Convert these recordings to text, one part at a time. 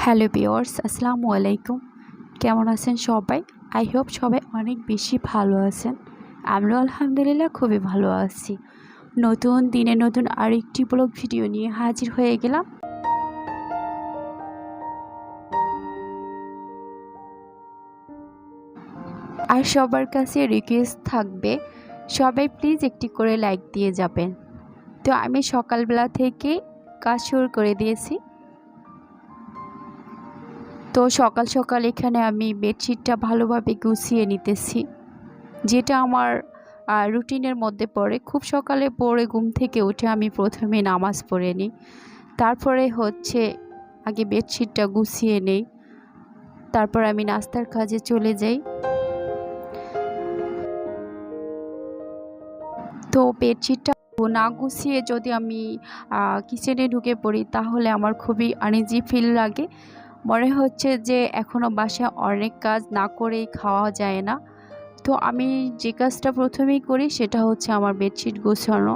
Hello viewers, আসসালামু আলাইকুম। কেমন আছেন সবাই? আই হোপ সবাই অনেক বেশি ভালো আছেন। আমরাও আলহামদুলিল্লাহ খুবই ভালো আছি। নতুন দিনে নতুন আরেকটি ব্লগ ভিডিও নিয়ে হাজির হয়ে গেলাম। আর সবার কাছে রিকোয়েস্ট থাকবে, সবাই প্লিজ একটি করে লাইক দিয়ে যাবেন। তো আমি সকালবেলা থেকে কাজ শুরু করে দিয়েছি। তো সকাল সকাল এখানে আমি বেডশিটটা ভালোভাবে গুছিয়ে নিতেছি, যেটা আমার রুটিনের মধ্যে পড়ে। খুব সকালে পড়ে ঘুম থেকে উঠে আমি প্রথমে নামাজ পড়ে নিই, তারপরে আগে বেডশিটটা গুছিয়ে নেই, তারপর আমি নাস্তার কাজে চলে যাই। তো বেডশিটটা না গুছিয়ে যদি আমি কিচেনে ঢুকে পড়ি তাহলে আমার খুবই আনইজি ফিল লাগে। মনে হচ্ছে যে এখনও বাসায় অনেক কাজ না করেই খাওয়া যায় না। তো আমি যে কাজটা প্রথমেই করি সেটা হচ্ছে আমার বেডশিট গোছানো।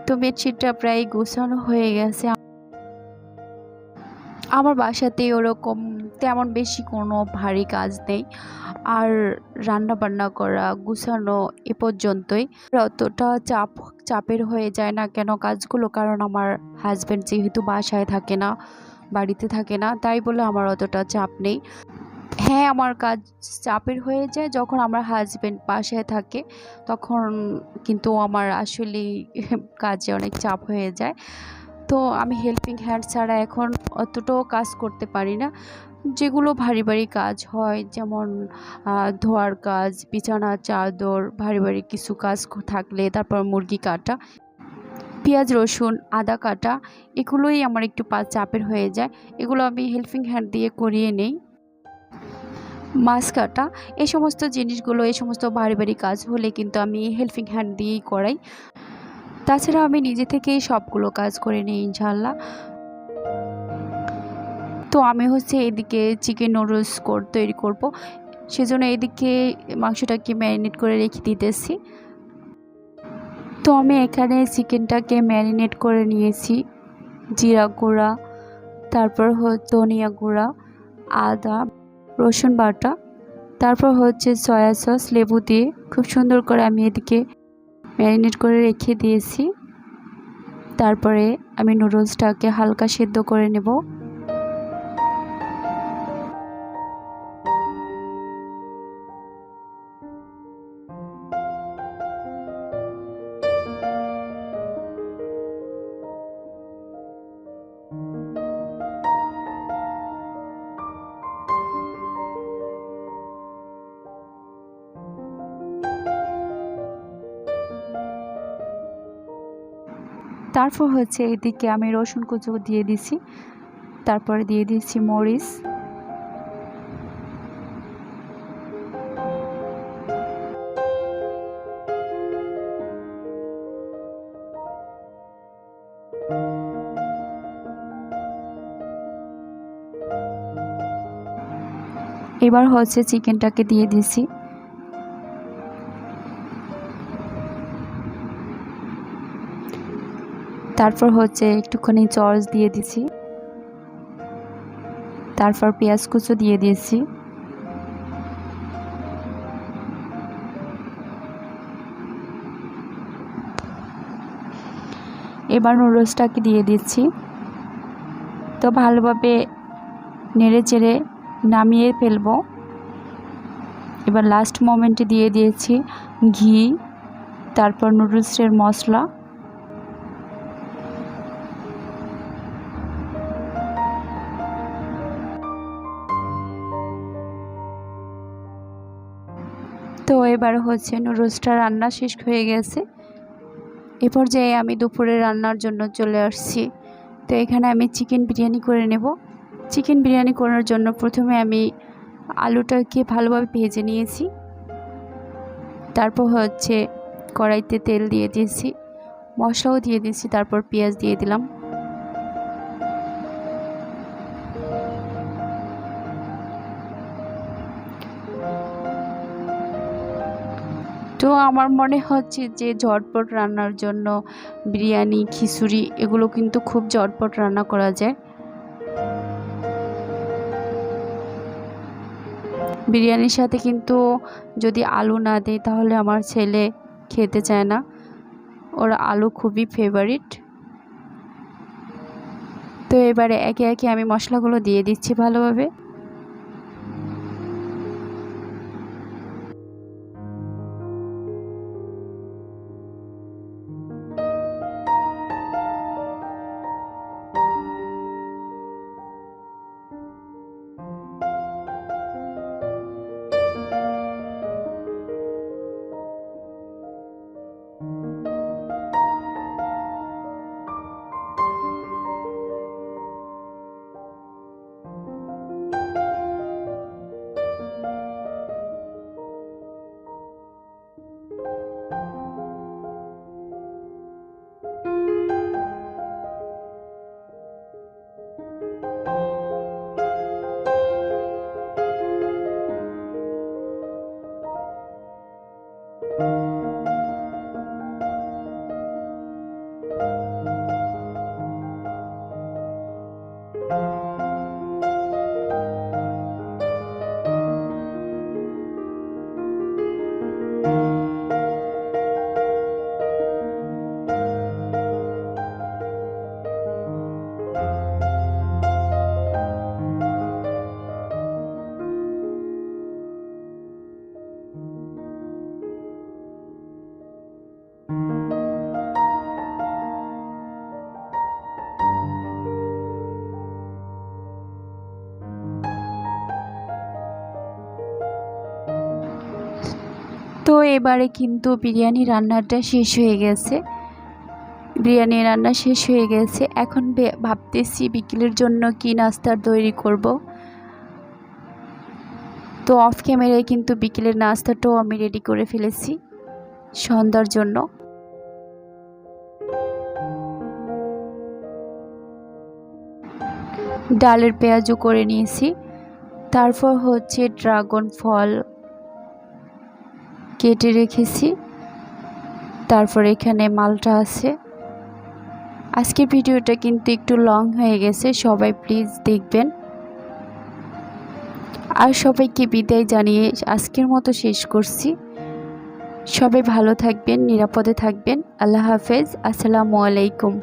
তো বেডশিটটা প্রায় গোছানো হয়ে গেছে। আমার বাসাতে ওরকম তেমন বেশি কোনো ভারী কাজ নেই, আর রান্না বান্না করা গুছানো এ পর্যন্তই। অতটা চাপের হয়ে যায় না কেন কাজগুলো, কারণ আমার হাজব্যান্ড যেহেতু বাসায় থাকে না, বাড়িতে থাকে না, তাই বলে আমার অতটা চাপ নেই। হ্যাঁ, আমার কাজ চাপের হয়ে যায় যখন আমার হাজব্যান্ড বাসায় থাকে, তখন কিন্তু আমার আসলেই কাজে অনেক চাপ হয়ে যায়। তো আমি হেল্পিং হ্যান্ড ছাড়া এখন অতটাও কাজ করতে পারি না। যেগুলো ভারী ভারী কাজ হয়, যেমন ধোয়ার কাজ, বিছানা চাদর, ভারী ভারী কিছু কাজ থাকলে, তারপর মুরগি কাটা, পেঁয়াজ রসুন আদা কাটা, এগুলোই আমার একটু চাপের হয়ে যায়। এগুলো আমি হেল্পিং হ্যান্ড দিয়ে করিয়ে নেই। মাছ কাটা, এই সমস্ত জিনিসগুলো, এই সমস্ত ভারী ভারী কাজ হলে কিন্তু আমি হেল্পিং হ্যান্ড দিয়েই করাই। তাছাড়া আমি নিজে থেকেই সবগুলো কাজ করে নিই ইনশাল্লাহ। তো আমি এদিকে চিকেন নুডলস তৈরি করব, সেজন্য এদিকে মাংসটাকে ম্যারিনেট করে রেখে দিতেছি। তো আমি এখানে চিকেনটাকে ম্যারিনেট করে নিয়েছি। জিরা গুঁড়া, তারপর ধনিয়া গুঁড়া, আদা রসুন বাটা, তারপর সয়া সস, লেবু দিয়ে খুব সুন্দর করে আমি এদিকে ম্যারিনেট করে রেখে দিয়েছি। তারপরে আমি নুডলসটাকে হালকা সেদ্ধ করে নেব। তারপর এদিকে আমি রসুন কুচো দিয়ে দিছি, তারপরে দিয়ে দিচ্ছি মরিচ, এবার চিকেনটাকে দিয়ে দিছি। তারপর একটুখানি সস দিয়ে দিছি, তারপর পেঁয়াজ কুচো দিয়ে দিয়েছি। এবার নুডলসটাকে দিয়ে দিচ্ছি। তো ভালোভাবে নেড়ে চেড়ে নামিয়ে ফেলবো। এবার লাস্ট মোমেন্টে দিয়ে দিয়েছি ঘি, তারপর নুডলসের মশলা। তো এবার নুডলসটা রান্না শেষ হয়ে গেছে। এ পর্যায়ে আমি দুপুরে রান্নার জন্য চলে আসছি। তো এখানে আমি চিকেন বিরিয়ানি করে নেব। চিকেন বিরিয়ানি করার জন্য প্রথমে আমি আলুটাকে ভালোভাবে ভেজে নিয়েছি। তারপর কড়াইতে তেল দিয়ে দিয়েছি, মশলাও দিয়ে দিয়েছি, তারপর পেঁয়াজ দিয়ে দিলাম। তো আমার মনে হচ্ছে যে ঝটপট রান্নার জন্য বিরিয়ানি, খিচুড়ি এগুলো কিন্তু খুব ঝটপট রান্না করা যায়। বিরিয়ানির সাথে কিন্তু যদি আলু না দিই তাহলে আমার ছেলে খেতে চায় না, ওর আলু খুবই ফেভারিট। তো এবারে একে একে আমি মশলাগুলো দিয়ে দিচ্ছি ভালোভাবে। তো এবারে কিন্তু বিরিয়ানি রান্নাটা শেষ হয়ে গেছে। বিরিয়ানি রান্না শেষ হয়ে গেছে। এখন ভাবতেছি বিকেলের জন্য কি নাস্তা তৈরি করব। তো অফ ক্যামেরায় কিন্তু বিকেলের নাস্তাটাও আমি রেডি করে ফেলেছি সন্ধ্যার জন্য। ডালের পেঁয়াজও করে নিয়েছি। তারপর হচ্ছে ড্রাগন ফল কেটে রেখেছি। তারপর এখানে মালটা আছে। আজকের ভিডিওটা কিন্তু একটু লং হয়ে গেছে, সবাই প্লিজ দেখবেন। আর সবাইকে বিদায় জানিয়ে আজকের মতো শেষ করছি। সবাই ভালো থাকবেন, নিরাপদে থাকবেন। আল্লাহ হাফেজ। আসসালামু আলাইকুম।